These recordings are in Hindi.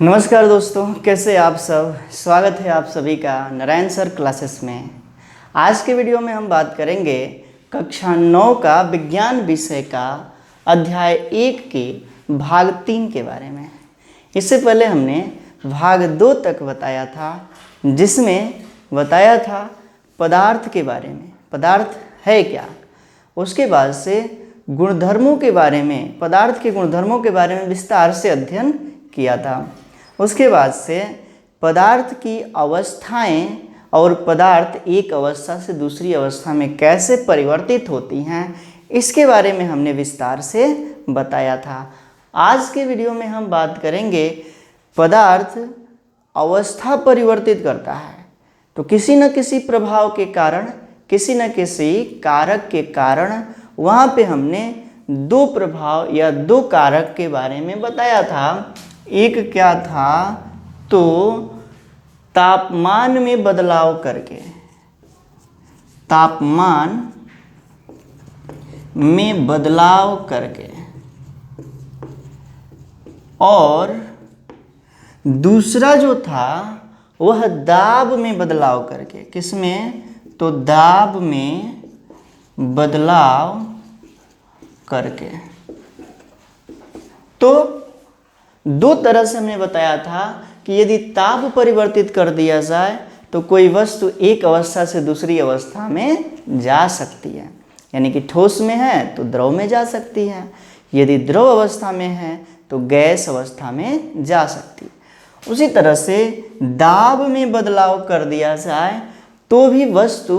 नमस्कार दोस्तों, कैसे आप सब। स्वागत है आप सभी का नारायण सर क्लासेस में। आज के वीडियो में हम बात करेंगे कक्षा 9 का विज्ञान विषय का अध्याय 1 के भाग 3 के बारे में। इससे पहले हमने भाग 2 तक बताया था, जिसमें बताया था पदार्थ के बारे में, पदार्थ है क्या। उसके बाद से गुणधर्मों के बारे में, पदार्थ के गुणधर्मों के बारे में विस्तार से अध्ययन किया था। उसके बाद से पदार्थ की अवस्थाएं और पदार्थ एक अवस्था से दूसरी अवस्था में कैसे परिवर्तित होती हैं, इसके बारे में हमने विस्तार से बताया था। आज के वीडियो में हम बात करेंगे पदार्थ अवस्था परिवर्तित करता है, तो किसी न किसी प्रभाव के कारण, किसी न किसी कारक के कारण वहाँ पे हमने 2 प्रभाव या 2 कारक के बारे में बताया था। एक क्या था, तो तापमान में बदलाव करके, तापमान में बदलाव करके, और दूसरा जो था वह दाब में बदलाव करके। किसमें, तो दाब में बदलाव करके। तो 2 तरह से हमने बताया था कि यदि ताप परिवर्तित कर दिया जाए तो कोई वस्तु एक अवस्था से दूसरी अवस्था में जा सकती है, यानी कि ठोस में है तो द्रव में जा सकती है, यदि द्रव अवस्था में है तो गैस अवस्था में जा सकती है। उसी तरह से दाब में बदलाव कर दिया जाए तो भी वस्तु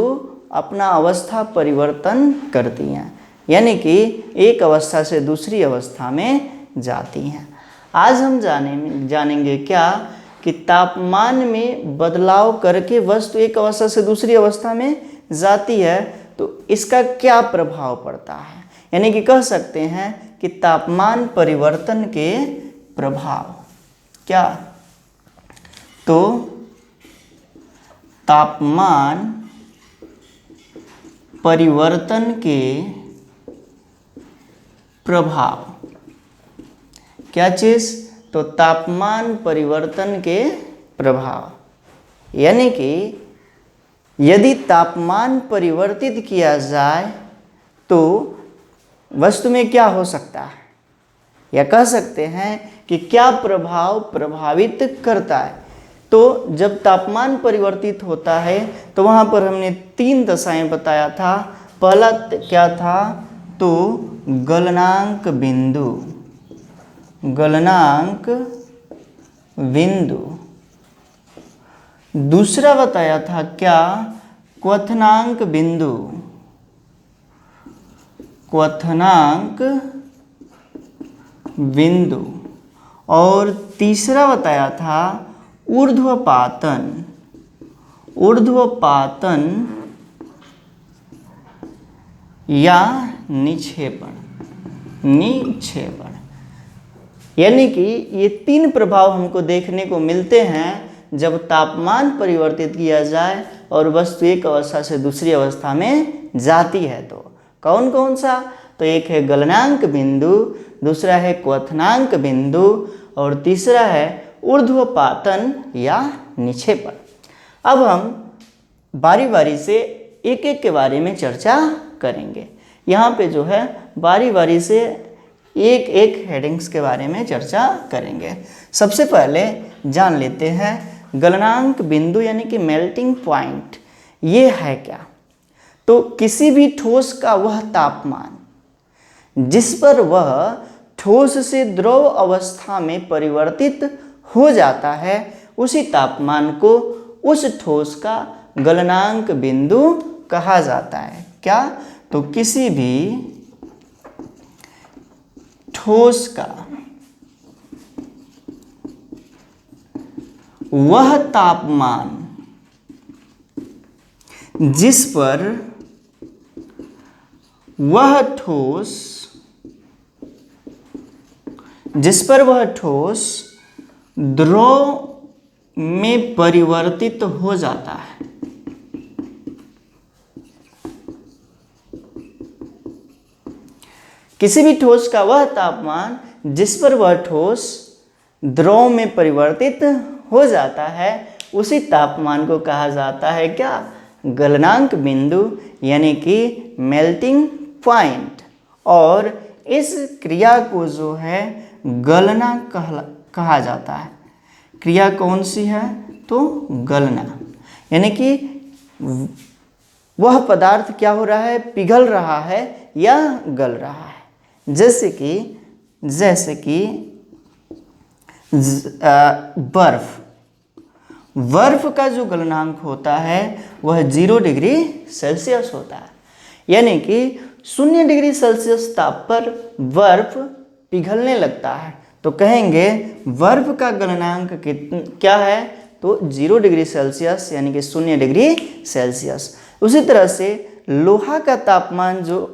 अपना अवस्था परिवर्तन करती हैं, यानी कि एक अवस्था से दूसरी अवस्था में जाती हैं। आज हम जानेंगे क्या कि तापमान में बदलाव करके वस्तु एक अवस्था से दूसरी अवस्था में जाती है तो इसका क्या प्रभाव पड़ता है, यानी कि कह सकते हैं कि तापमान परिवर्तन के प्रभाव क्या। तो तापमान परिवर्तन के प्रभाव, क्या चीज़, तो तापमान परिवर्तन के प्रभाव, यानी कि यदि तापमान परिवर्तित किया जाए तो वस्तु में क्या हो सकता है, या कह सकते हैं कि क्या प्रभाव प्रभावित करता है। तो जब तापमान परिवर्तित होता है तो वहाँ पर हमने 3 दशाएं बताया था। पहला क्या था, तो गलनांक बिंदु, गलनांक बिंदु। दूसरा बताया था क्या, क्वथनांक बिंदु, क्वथनांक बिंदु। और तीसरा बताया था ऊर्ध्वपातन, ऊर्ध्वपातन या निक्षेपण, निक्षेपण। यानी कि ये 3 प्रभाव हमको देखने को मिलते हैं जब तापमान परिवर्तित किया जाए और वस्तु एक अवस्था से दूसरी अवस्था में जाती है। तो कौन कौन सा, तो एक है गलनांक बिंदु, दूसरा है क्वथनांक बिंदु, और तीसरा है ऊर्ध्वपातन या निक्षेपण। अब हम बारी बारी से एक एक के बारे में चर्चा करेंगे। यहाँ पे जो है बारी बारी से एक एक हेडिंग्स के बारे में चर्चा करेंगे। सबसे पहले जान लेते हैं गलनांक बिंदु यानी कि मेल्टिंग पॉइंट, ये है क्या। तो किसी भी ठोस का वह तापमान जिस पर वह ठोस से द्रव अवस्था में परिवर्तित हो जाता है, उसी तापमान को उस ठोस का गलनांक बिंदु कहा जाता है। क्या, तो किसी भी ठोस का वह तापमान जिस पर वह ठोस द्रव में परिवर्तित हो जाता है, किसी भी ठोस का वह तापमान जिस पर वह ठोस द्रव में परिवर्तित हो जाता है, उसी तापमान को कहा जाता है क्या, गलनांक बिंदु, यानी कि मेल्टिंग पॉइंट। और इस क्रिया को जो है गलना कहा जाता है। क्रिया कौन सी है, तो गलना, यानी कि वह पदार्थ क्या हो रहा है, पिघल रहा है या गल रहा है। जैसे कि बर्फ का जो गलनांक होता है वह 0 डिग्री सेल्सियस होता है, यानी कि 0 डिग्री सेल्सियस ताप पर बर्फ पिघलने लगता है, तो कहेंगे बर्फ का गलनांक क्या है, तो 0 डिग्री सेल्सियस, यानी कि 0 डिग्री सेल्सियस। उसी तरह से लोहा का तापमान जो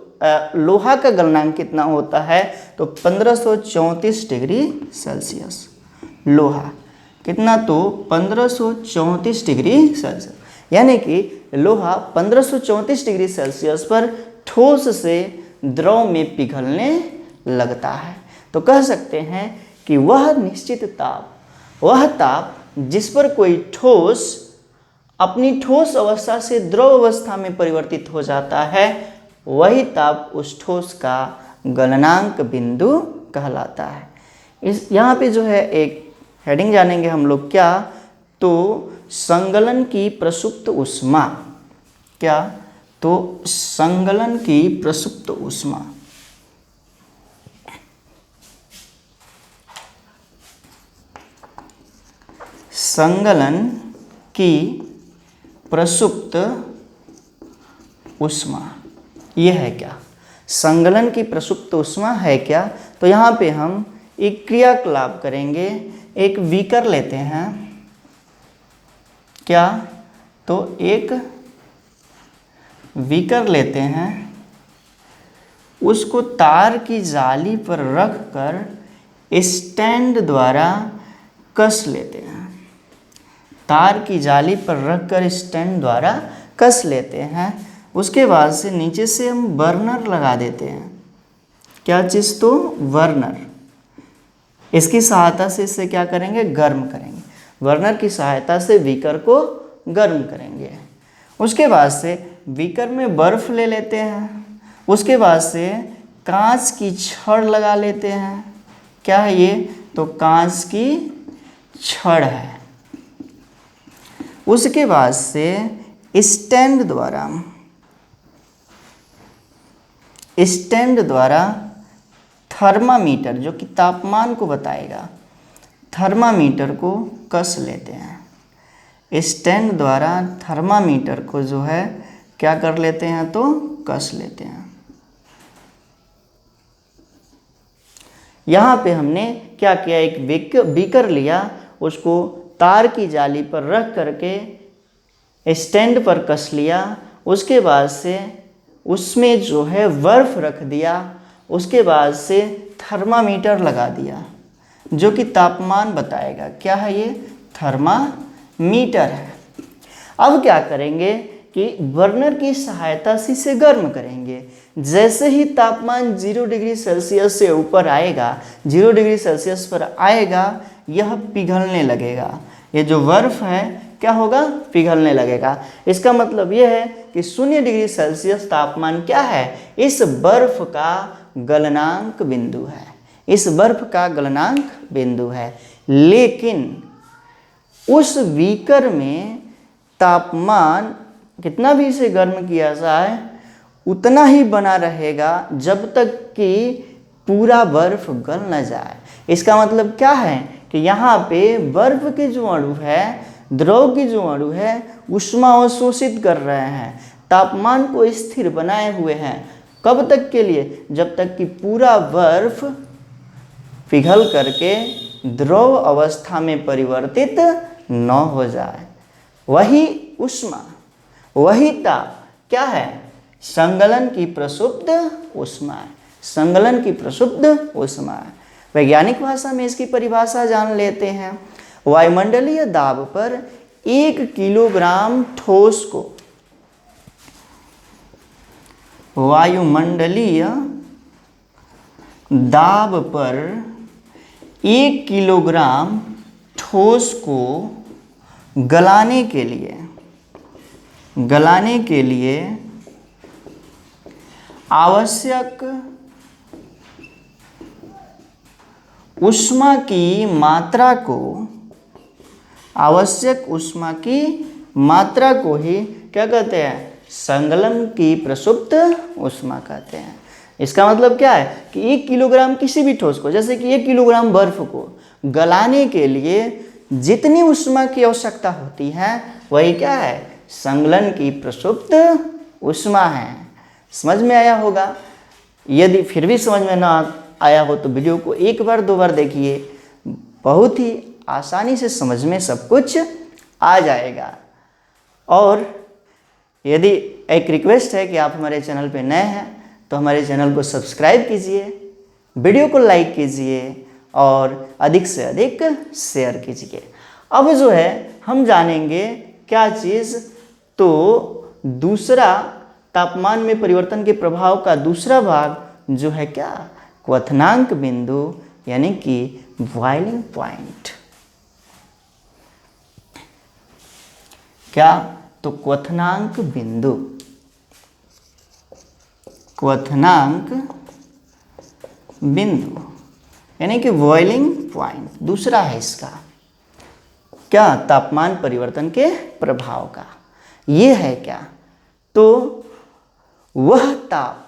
लोहा का गलनांक कितना होता है, तो 1534 डिग्री सेल्सियस। लोहा कितना, तो 1534 डिग्री सेल्सियस, यानी कि लोहा 1534 डिग्री सेल्सियस पर ठोस से द्रव में पिघलने लगता है। तो कह सकते हैं कि वह निश्चित ताप, वह ताप जिस पर कोई ठोस अपनी ठोस अवस्था से द्रव अवस्था में परिवर्तित हो जाता है, वही ताप उस ठोस का गलनांक बिंदु कहलाता है। इस यहाँ पे जो है एक हेडिंग जानेंगे हम लोग, क्या, तो संगलन की प्रसुप्त ऊष्मा। क्या, तो संगलन की प्रसुप्त ऊष्मा। संगलन की प्रसुप्त ऊष्मा ये है क्या, संगलन की प्रसुप्त ऊष्मा है क्या। तो यहाँ पे हम एक क्रियाकलाप करेंगे, एक बीकर लेते हैं, क्या, तो एक बीकर लेते हैं, उसको तार की जाली पर रख कर स्टैंड द्वारा कस लेते हैं। तार की जाली पर रख कर स्टैंड द्वारा कस लेते हैं। उसके बाद से नीचे से हम बर्नर लगा देते हैं। क्या चीज़, तो बर्नर। इसकी सहायता से इसे क्या करेंगे, गर्म करेंगे। बर्नर की सहायता से बीकर को गर्म करेंगे। उसके बाद से बीकर में बर्फ ले लेते हैं। उसके बाद से कांच की छड़ लगा लेते हैं। क्या है ये, तो कांच की छड़ है। उसके बाद से स्टैंड द्वारा थर्मामीटर, जो कि तापमान को बताएगा, थर्मामीटर को कस लेते हैं। स्टैंड द्वारा थर्मामीटर को जो है क्या कर लेते हैं, तो कस लेते हैं। यहाँ पे हमने क्या किया, एक बीकर लिया, उसको तार की जाली पर रख करके स्टैंड पर कस लिया। उसके बाद से उसमें जो है बर्फ रख दिया। उसके बाद से थर्मामीटर लगा दिया, जो कि तापमान बताएगा। क्या है ये, थर्मामीटर है। अब क्या करेंगे कि बर्नर की सहायता से इसे गर्म करेंगे। जैसे ही तापमान 0 डिग्री सेल्सियस से ऊपर आएगा, 0 डिग्री सेल्सियस पर आएगा, यह पिघलने लगेगा। ये जो बर्फ है क्या होगा, पिघलने लगेगा। इसका मतलब यह है कि 0 डिग्री सेल्सियस तापमान क्या है, इस बर्फ का गलनांक बिंदु है। इस बर्फ का गलनांक बिंदु है। लेकिन उस बीकर में तापमान कितना भी इसे गर्म किया जाए उतना ही बना रहेगा जब तक कि पूरा बर्फ गल न जाए। इसका मतलब क्या है कि यहाँ पे बर्फ के जो अणु है, द्रव के जो अणु है, ऊष्मा अवशोषित कर रहे हैं, तापमान को स्थिर बनाए हुए हैं। कब तक के लिए, जब तक कि पूरा बर्फ पिघल करके द्रव अवस्था में परिवर्तित न हो जाए। वही ऊष्मा, वही ताप क्या है, संगलन की प्रसुप्त ऊष्मा है। संगलन की प्रसुप्त ऊष्मा है। वैज्ञानिक भाषा में इसकी परिभाषा जान लेते हैं। वायुमंडलीय दाब पर 1 किलोग्राम ठोस को, वायुमंडलीय दाब पर 1 किलोग्राम ठोस को गलाने के लिए आवश्यक ऊष्मा की मात्रा को ही क्या कहते हैं? संगलन की प्रसुप्त ऊष्मा कहते हैं। इसका मतलब क्या है कि 1 किलोग्राम किसी भी ठोस को, जैसे कि 1 किलोग्राम बर्फ को गलाने के लिए जितनी ऊष्मा की आवश्यकता होती है वही क्या है? संगलन की प्रसुप्त ऊष्मा है। समझ में आया होगा। यदि फिर भी समझ में ना आया हो तो वीडियो को 1 बार 2 बार देखिए, बहुत ही आसानी से समझ में सब कुछ आ जाएगा। और यदि एक रिक्वेस्ट है कि आप हमारे चैनल पे नए हैं तो हमारे चैनल को सब्सक्राइब कीजिए, वीडियो को लाइक कीजिए और अधिक से अधिक शेयर कीजिए। अब जो है हम जानेंगे क्या चीज़, तो दूसरा तापमान में परिवर्तन के प्रभाव का दूसरा भाग जो है क्या? क्वथनांक बिंदु यानी कि बॉइलिंग पॉइंट। क्या? तो क्वथनांक बिंदु यानी कि बॉइलिंग पॉइंट दूसरा है इसका क्या? तापमान परिवर्तन के प्रभाव का। ये है क्या? तो वह ताप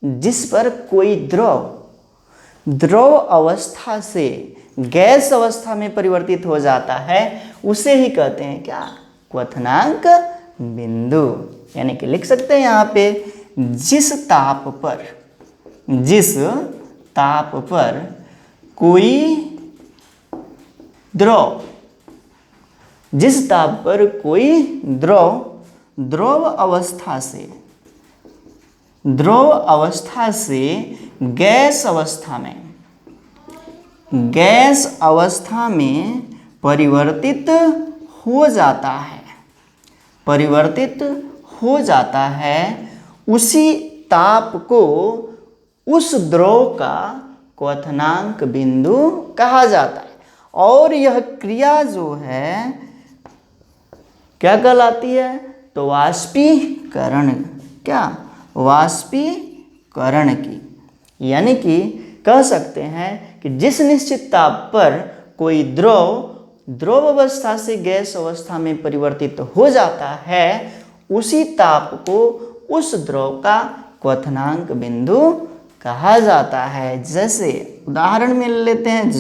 जिस पर कोई द्रव अवस्था से गैस अवस्था में परिवर्तित हो जाता है उसे ही कहते हैं क्या? क्वथनांक बिंदु। यानी कि लिख सकते हैं यहाँ पे, जिस ताप पर कोई द्रव अवस्था से गैस अवस्था में परिवर्तित हो जाता है, उसी ताप को उस द्रव का क्वथनांक बिंदु कहा जाता है। और यह क्रिया जो है क्या कहलाती है? तो वाष्पीकरण। क्या? वाष्पीकरण की। यानी कि कह सकते हैं कि जिस निश्चित ताप पर कोई द्रव अवस्था से गैस अवस्था में परिवर्तित हो जाता है उसी ताप को उस द्रव का क्वथनांक बिंदु कहा जाता है। जैसे उदाहरण में लेते हैं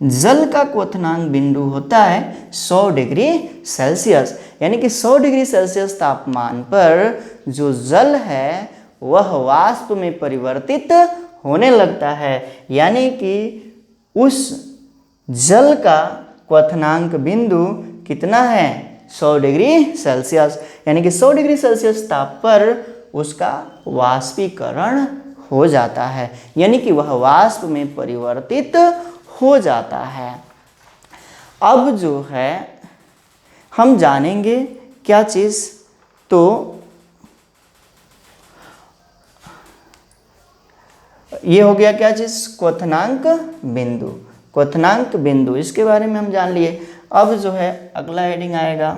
जल का क्वथनांक बिंदु होता है 100 डिग्री सेल्सियस। यानी कि 100 डिग्री सेल्सियस तापमान पर जो जल है वह वाष्प में परिवर्तित होने लगता है। यानी कि उस जल का क्वथनांक बिंदु कितना है? 100 डिग्री सेल्सियस। यानी कि 100 डिग्री सेल्सियस ताप पर उसका वाष्पीकरण हो जाता है, यानी कि वह वाष्प में परिवर्तित हो जाता है। अब जो है हम जानेंगे क्या चीज़, तो ये हो गया क्या चीज़? क्वथनांक बिंदु। इसके बारे में हम जान लिए। अब जो है अगला हेडिंग आएगा,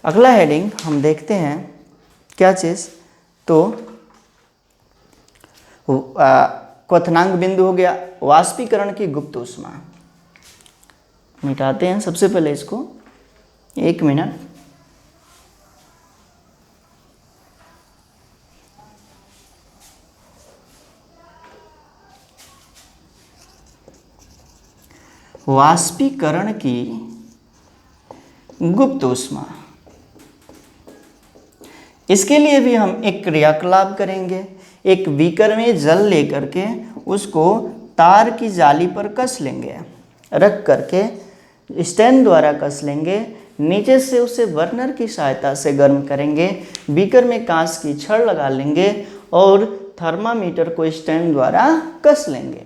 अगला हेडिंग हम देखते हैं क्या चीज़, तो क्वथनांक बिंदु हो गया, वाष्पीकरण की गुप्त ऊष्मा। मिटाते हैं सबसे पहले इसको, 1 मिनट। वाष्पीकरण की गुप्त ऊष्मा, इसके लिए भी हम एक क्रियाकलाप करेंगे। एक बीकर में जल लेकर के उसको तार की जाली पर कस लेंगे, रख करके स्टैंड द्वारा कस लेंगे। नीचे से उसे बर्नर की सहायता से गर्म करेंगे। बीकर में कांच की छड़ लगा लेंगे और थर्मामीटर को स्टैंड द्वारा कस लेंगे।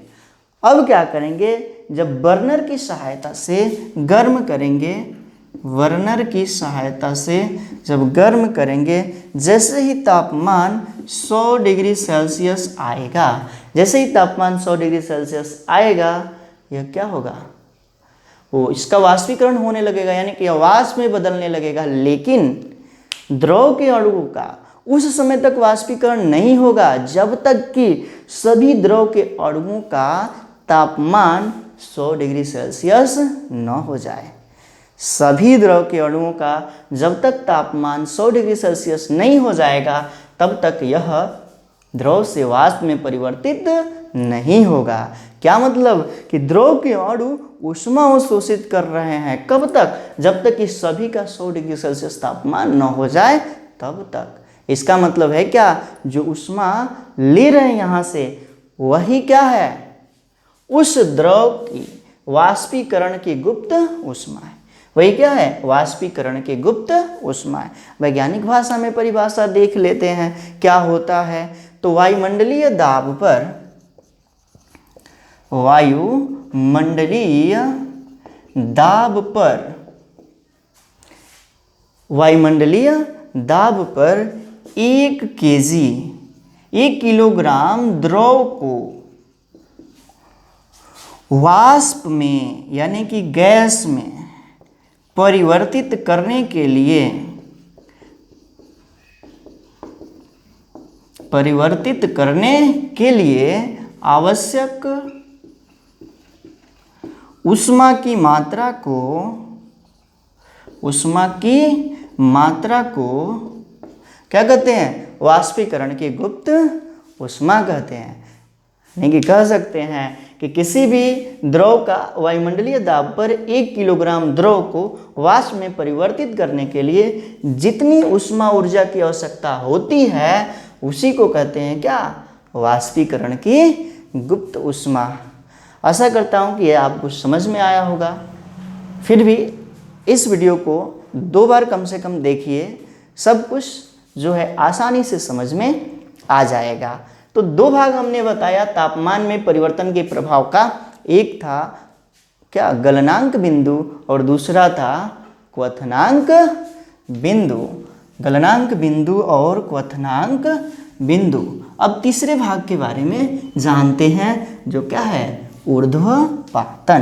अब क्या करेंगे, जब बर्नर की सहायता से गर्म करेंगे बर्नर की सहायता से जब गर्म करेंगे, जैसे ही तापमान 100 डिग्री सेल्सियस आएगा, जैसे ही तापमान 100 डिग्री सेल्सियस आएगा, यह क्या होगा, वो इसका वाष्पीकरण होने लगेगा, यानी कि यह वाष्प में बदलने लगेगा। लेकिन द्रव के अणुओं का उस समय तक वाष्पीकरण नहीं होगा जब तक कि सभी द्रव के अणुओं का तापमान 100 डिग्री सेल्सियस न हो जाए। सभी द्रव के अणुओं का जब तक तापमान 100 डिग्री सेल्सियस नहीं हो जाएगा, तब तक यह द्रव से वाष्प में परिवर्तित नहीं होगा। क्या मतलब कि द्रव के अणु ऊष्मा अवशोषित कर रहे हैं, कब तक, जब तक कि सभी का 100 डिग्री सेल्सियस तापमान न हो जाए तब तक। इसका मतलब है क्या, जो ऊष्मा ले रहे हैं यहाँ से, वही क्या है, उस द्रव की वाष्पीकरण की गुप्त ऊष्मा है। वही क्या है, वाष्पीकरण की गुप्त ऊष्मा है। वैज्ञानिक भाषा में परिभाषा देख लेते हैं क्या होता है। तो वायुमंडलीय दाब पर, वायुमंडलीय दाब पर, वायुमंडलीय दाब पर 1 केजी, 1 किलोग्राम द्रव को वाष्प में यानी कि गैस में परिवर्तित करने के लिए, परिवर्तित करने के लिए आवश्यक ऊष्मा की मात्रा को, ऊष्मा की मात्रा को क्या कहते हैं, वाष्पीकरण की गुप्त ऊष्मा कहते हैं। यानी कि कह सकते हैं कि किसी भी द्रव का वायुमंडलीय दाब पर 1 किलोग्राम द्रव को वाष्प में परिवर्तित करने के लिए जितनी ऊष्मा ऊर्जा की आवश्यकता होती है, उसी को कहते हैं क्या, वाष्पीकरण की गुप्त ऊष्मा। आशा करता हूँ कि यह आपको समझ में आया होगा। फिर भी इस वीडियो को 2 बार कम से कम देखिए, सब कुछ जो है आसानी से समझ में आ जाएगा। तो 2 भाग हमने बताया तापमान में परिवर्तन के प्रभाव का। एक था क्या, गलनांक बिंदु, और दूसरा था क्वथनांक बिंदु। गलनांक बिंदु और क्वथनांक बिंदु। अब तीसरे भाग के बारे में जानते हैं, जो क्या है, ऊर्ध्वपातन।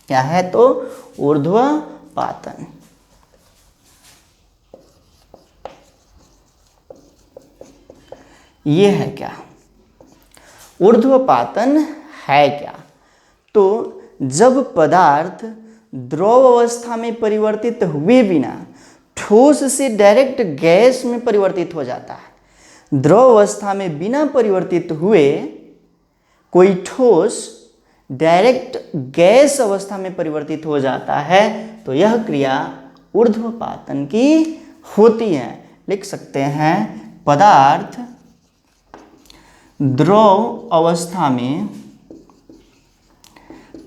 क्या है, तो ऊर्ध्वपातन। ये है क्या, ऊर्ध्वपातन है क्या, तो जब पदार्थ द्रव अवस्था में परिवर्तित हुए बिना ठोस से डायरेक्ट गैस में परिवर्तित हो जाता है। द्रव अवस्था में बिना परिवर्तित हुए कोई ठोस डायरेक्ट गैस अवस्था में परिवर्तित हो जाता है, तो यह क्रिया ऊर्ध्वपातन की होती है। लिख सकते हैं, पदार्थ द्रव अवस्था में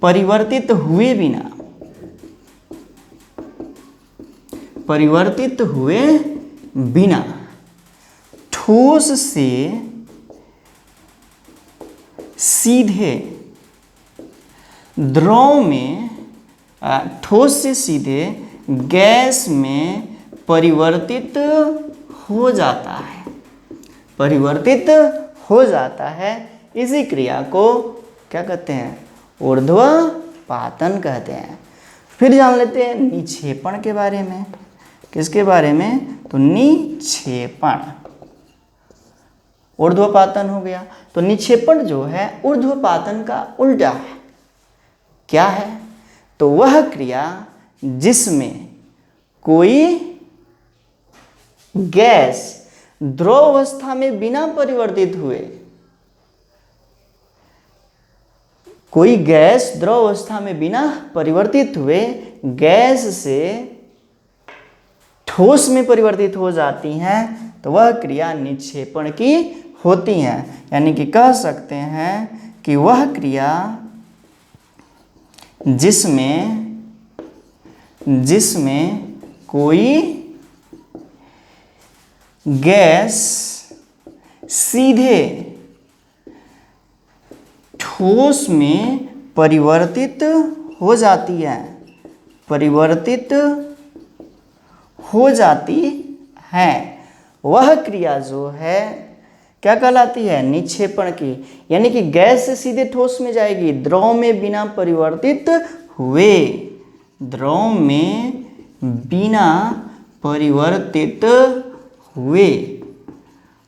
परिवर्तित हुए बिना, परिवर्तित हुए बिना ठोस से सीधे द्रव में, ठोस से सीधे गैस में परिवर्तित हो जाता है, परिवर्तित हो जाता है। इसी क्रिया को क्या कहते हैं, ऊर्ध्वपातन कहते हैं। फिर जान लेते हैं निक्षेपण के बारे में। किसके बारे में, तो निक्षेपण। ऊर्ध्वपातन हो गया, तो निक्षेपण जो है ऊर्ध्वपातन का उल्टा है। क्या है, तो वह क्रिया जिसमें कोई गैस द्रव अवस्था में बिना परिवर्तित हुए, कोई गैस द्रव अवस्था में बिना परिवर्तित हुए गैस से ठोस में परिवर्तित हो जाती हैं, तो वह क्रिया निक्षेपण की होती है। यानी कि कह सकते हैं कि वह क्रिया जिसमें कोई गैस सीधे ठोस में परिवर्तित हो जाती है, परिवर्तित हो जाती है, वह क्रिया जो है क्या कहलाती है? निक्षेपण की। यानी कि गैस से सीधे ठोस में जाएगी, द्रव में बिना परिवर्तित हुए, द्रव में बिना परिवर्तित हुए,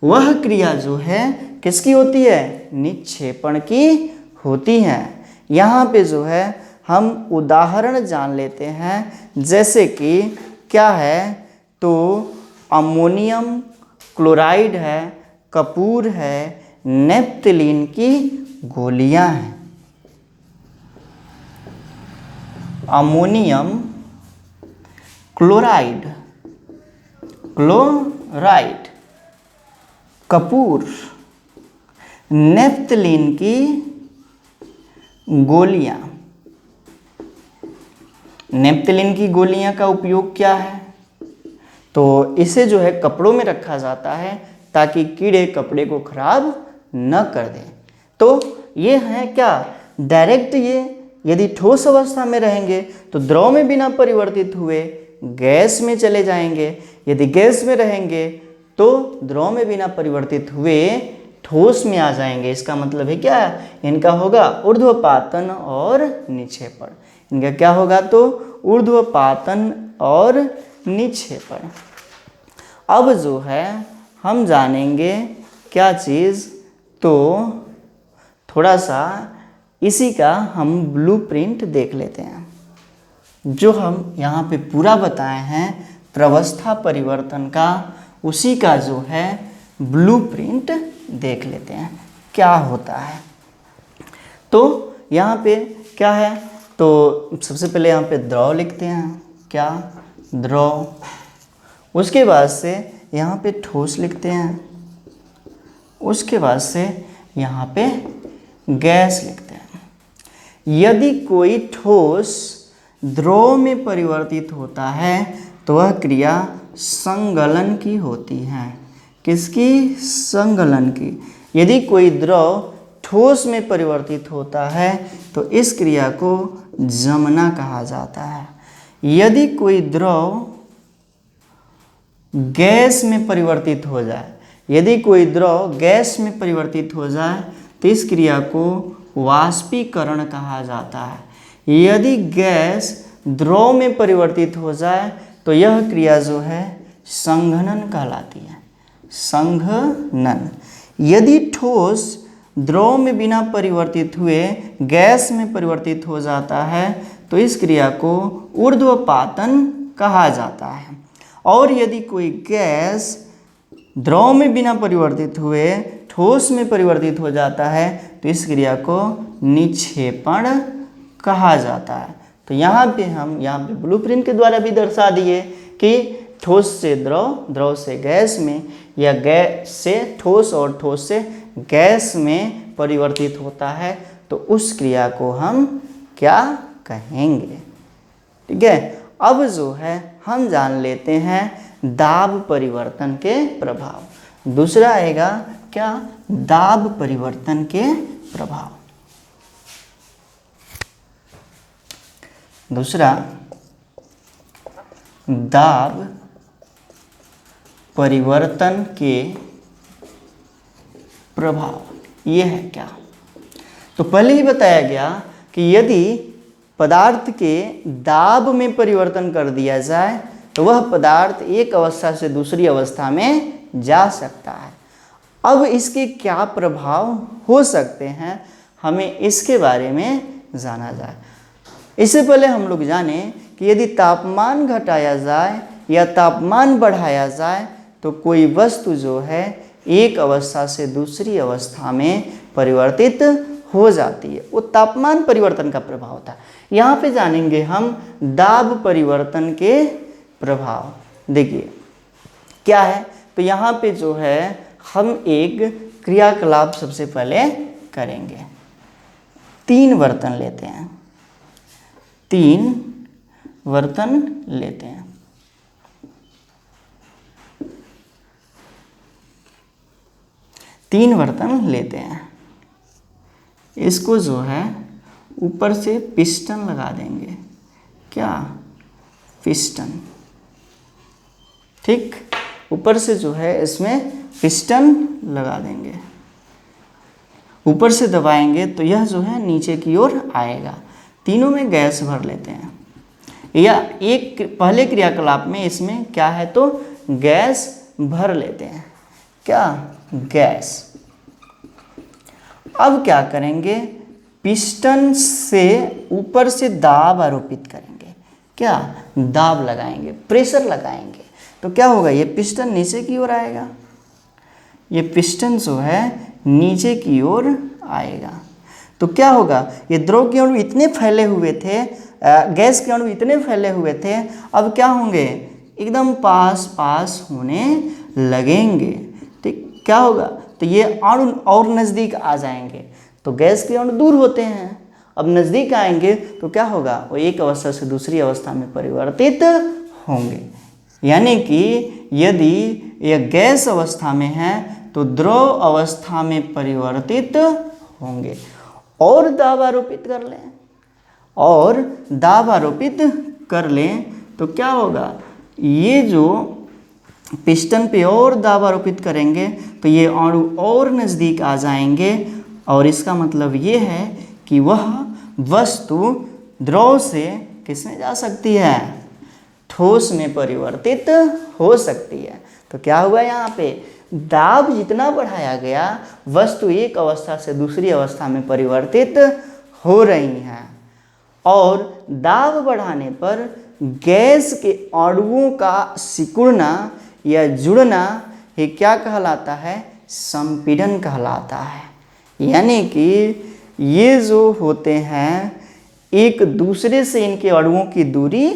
वह क्रिया जो है किसकी होती है? निक्षेपण की होती है। यहाँ पे जो है हम उदाहरण जान लेते हैं, जैसे कि क्या है, तो अमोनियम क्लोराइड है, कपूर है, नेप्थलीन की गोलियां हैं। अमोनियम क्लोराइड, कपूर, नेप्थलीन की गोलियां। नेप्थलीन की गोलियां का उपयोग क्या है? तो इसे जो है कपड़ों में रखा जाता है ताकि कीड़े कपड़े को खराब न कर दें। तो ये है क्या? डायरेक्ट ये यदि ठोस अवस्था में रहेंगे तो द्रव में बिना परिवर्तित हुए गैस में चले जाएंगे, यदि गैस में रहेंगे तो द्रव में बिना परिवर्तित हुए ठोस में आ जाएंगे। इसका मतलब है क्या? इनका होगा ऊर्ध्वपातन और निक्षेपण। इनका क्या होगा? तो ऊर्ध्वपातन और निक्षेपण। अब जो है हम जानेंगे क्या चीज़, तो थोड़ा सा इसी का हम ब्लूप्रिंट देख लेते हैं। जो हम यहाँ पे पूरा बताए हैं प्रवस्था परिवर्तन का, उसी का जो है ब्लूप्रिंट देख लेते हैं क्या होता है। तो यहाँ पे क्या है, तो सबसे पहले यहाँ पे द्रव लिखते हैं, क्या? द्रव। उसके बाद से यहाँ पे ठोस लिखते हैं, उसके बाद से यहाँ पे गैस लिखते हैं। यदि कोई ठोस द्रव में परिवर्तित होता है तो वह क्रिया संगलन की होती है। किसकी? संगलन की। यदि कोई द्रव ठोस में परिवर्तित होता है तो इस क्रिया को जमना कहा जाता है। यदि कोई द्रव गैस में परिवर्तित हो जाए, यदि कोई द्रव गैस में परिवर्तित हो जाए तो इस क्रिया को वाष्पीकरण कहा जाता है। यदि गैस द्रव में परिवर्तित हो जाए तो यह क्रिया जो है संघनन कहलाती है, संघनन। यदि ठोस द्रव में बिना परिवर्तित हुए गैस में परिवर्तित हो जाता है तो इस क्रिया को ऊर्ध्वपातन कहा जाता है। और यदि कोई गैस द्रव में बिना परिवर्तित हुए ठोस में परिवर्तित हो जाता है तो इस क्रिया को निक्षेपण कहा जाता है। तो यहाँ पे हम पे ब्लूप्रिंट के द्वारा भी दर्शा दिए कि ठोस से द्रव, द्रव से गैस में, या गैस से ठोस और ठोस से गैस में परिवर्तित होता है तो उस क्रिया को हम क्या कहेंगे? ठीक है। अब जो है हम जान लेते हैं दाब परिवर्तन के प्रभाव। दूसरा आएगा क्या? दाब परिवर्तन के प्रभाव। दूसरा दाब परिवर्तन के प्रभाव ये है क्या? तो पहले ही बताया गया कि यदि पदार्थ के दाब में परिवर्तन कर दिया जाए तो वह पदार्थ एक अवस्था से दूसरी अवस्था में जा सकता है। अब इसके क्या प्रभाव हो सकते हैं, हमें इसके बारे में जाना जाए। इससे पहले हम लोग जाने कि यदि तापमान घटाया जाए या तापमान बढ़ाया जाए तो कोई वस्तु जो है एक अवस्था से दूसरी अवस्था में परिवर्तित हो जाती है, वो तापमान परिवर्तन का प्रभाव होता है। यहाँ पे जानेंगे हम दाब परिवर्तन के प्रभाव। देखिए क्या है, तो यहाँ पे जो है हम एक क्रियाकलाप सबसे पहले करेंगे। 3 बर्तन लेते हैं, 3 बर्तन लेते हैं। तीन बर्तन लेते हैं, इसको जो है ऊपर से पिस्टन लगा देंगे, क्या पिस्टन। ठीक, ऊपर से जो है इसमें पिस्टन लगा देंगे, ऊपर से दबाएंगे तो यह जो है नीचे की ओर आएगा। तीनों में गैस भर लेते हैं, या एक पहले क्रियाकलाप में इसमें क्या है तो गैस भर लेते हैं, क्या गैस। अब क्या करेंगे, पिस्टन से ऊपर से दाब आरोपित करेंगे, क्या दाब लगाएंगे, प्रेशर लगाएंगे, तो क्या होगा, ये पिस्टन नीचे की ओर आएगा, ये पिस्टन जो है नीचे की ओर आएगा। तो क्या होगा, ये द्रव के अणु इतने फैले हुए थे, गैस के अणु इतने फैले हुए थे, अब क्या होंगे, एकदम पास पास होने लगेंगे। ठीक, क्या होगा, तो ये अणु और नज़दीक आ जाएंगे, तो गैस के अणु दूर होते हैं, अब नज़दीक आएंगे तो क्या होगा, वो एक अवस्था से दूसरी अवस्था में परिवर्तित होंगे। यानी कि यदि यह गैस अवस्था में है तो द्रव अवस्था में परिवर्तित होंगे। और दाब आरोपित कर लें, और दाब आरोपित कर लें तो क्या होगा, ये जो पिस्टन पे और दाब आरोपित करेंगे तो ये अणु और नज़दीक आ जाएंगे, और इसका मतलब ये है कि वह वस्तु द्रव से किसमें जा सकती है, ठोस में परिवर्तित हो सकती है। तो क्या हुआ, यहाँ पे दाब जितना बढ़ाया गया, वस्तु एक अवस्था से दूसरी अवस्था में परिवर्तित हो रही हैं, और दाब बढ़ाने पर गैस के अणुओं का सिकुड़ना या जुड़ना ये क्या कहलाता है, संपीड़न कहलाता है। यानी कि ये जो होते हैं एक दूसरे से इनके अणुओं की दूरी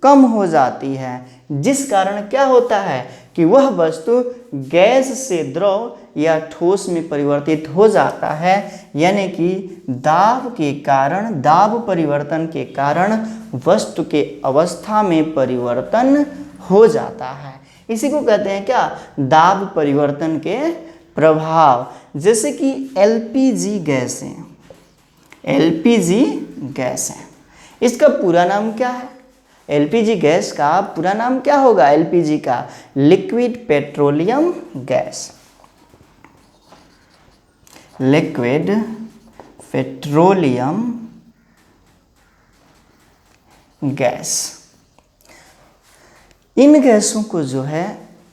कम हो जाती है, जिस कारण क्या होता है कि वह वस्तु गैस से द्रव या ठोस में परिवर्तित हो जाता है। यानी कि दाब के कारण, दाब परिवर्तन के कारण वस्तु के अवस्था में परिवर्तन हो जाता है। इसी को कहते हैं क्या, दाब परिवर्तन के प्रभाव। जैसे कि एलपीजी गैस है, एलपीजी गैस है, इसका पूरा नाम क्या है, एलपीजी गैस का पूरा नाम क्या होगा, एलपीजी का liquid petroleum gas, liquid petroleum gas. इन गैसों को जो है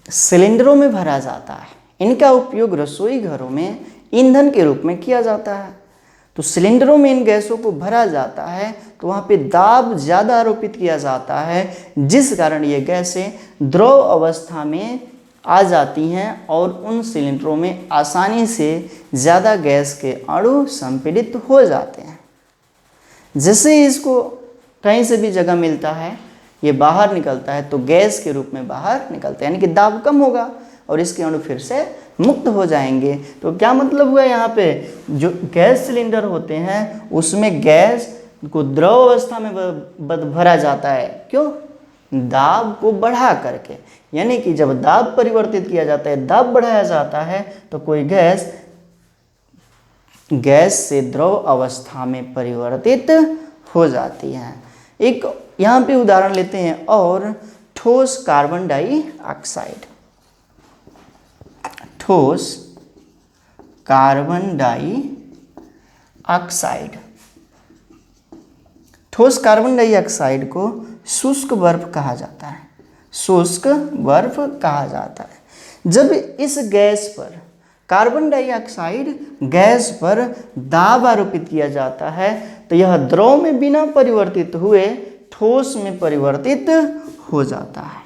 सिलेंडरों में भरा जाता है, इनका उपयोग रसोई घरों में ईंधन के रूप में किया जाता है। तो सिलेंडरों में इन गैसों को भरा जाता है तो वहाँ पे दाब ज़्यादा आरोपित किया जाता है, जिस कारण ये गैसें द्रव अवस्था में आ जाती हैं और उन सिलेंडरों में आसानी से ज़्यादा गैस के अणु संपीड़ित हो जाते हैं। जैसे ही इसको कहीं से भी जगह मिलता है, ये बाहर निकलता है तो गैस के रूप में बाहर निकलता है, यानी कि दाब कम होगा और इसके अणु फिर से मुक्त हो जाएंगे। तो क्या मतलब हुआ, यहाँ पे जो गैस सिलेंडर होते हैं उसमें गैस को द्रव अवस्था में भरा जाता है, क्यों, दाब को बढ़ा करके। यानी कि जब दाब परिवर्तित किया जाता है, दाब बढ़ाया जाता है तो कोई गैस से द्रव अवस्था में परिवर्तित हो जाती है। एक यहाँ पे उदाहरण लेते हैं, और ठोस कार्बन डाइऑक्साइड, ठोस कार्बन डाइऑक्साइड, ठोस कार्बन डाइऑक्साइड को शुष्क बर्फ कहा जाता है, शुष्क बर्फ कहा जाता है। जब इस गैस पर, कार्बन डाइऑक्साइड गैस पर दाब आरोपित किया जाता है तो यह द्रव में बिना परिवर्तित हुए ठोस में परिवर्तित हो जाता है।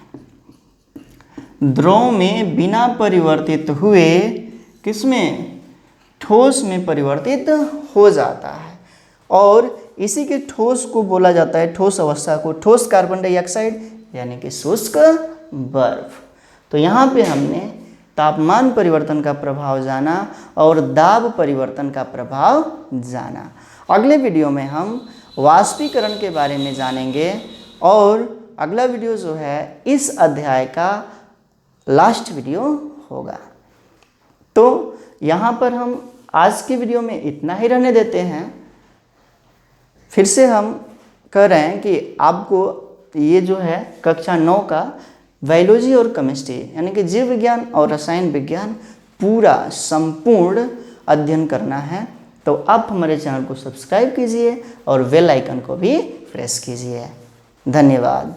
द्रव में बिना परिवर्तित हुए किसमें, ठोस में परिवर्तित हो जाता है, और इसी के ठोस को बोला जाता है, ठोस अवस्था को ठोस कार्बन डाइऑक्साइड यानी कि शुष्क बर्फ। तो यहाँ पे हमने तापमान परिवर्तन का प्रभाव जाना और दाब परिवर्तन का प्रभाव जाना। अगले वीडियो में हम वाष्पीकरण के बारे में जानेंगे, और अगला वीडियो जो है इस अध्याय का लास्ट वीडियो होगा। तो यहाँ पर हम आज की वीडियो में इतना ही रहने देते हैं। फिर से हम कह रहे हैं कि आपको ये जो है कक्षा 9 का बायोलॉजी और केमिस्ट्री यानी कि जीव विज्ञान और रसायन विज्ञान पूरा संपूर्ण अध्ययन करना है, तो आप हमारे चैनल को सब्सक्राइब कीजिए और बेल आइकन को भी प्रेस कीजिए। धन्यवाद।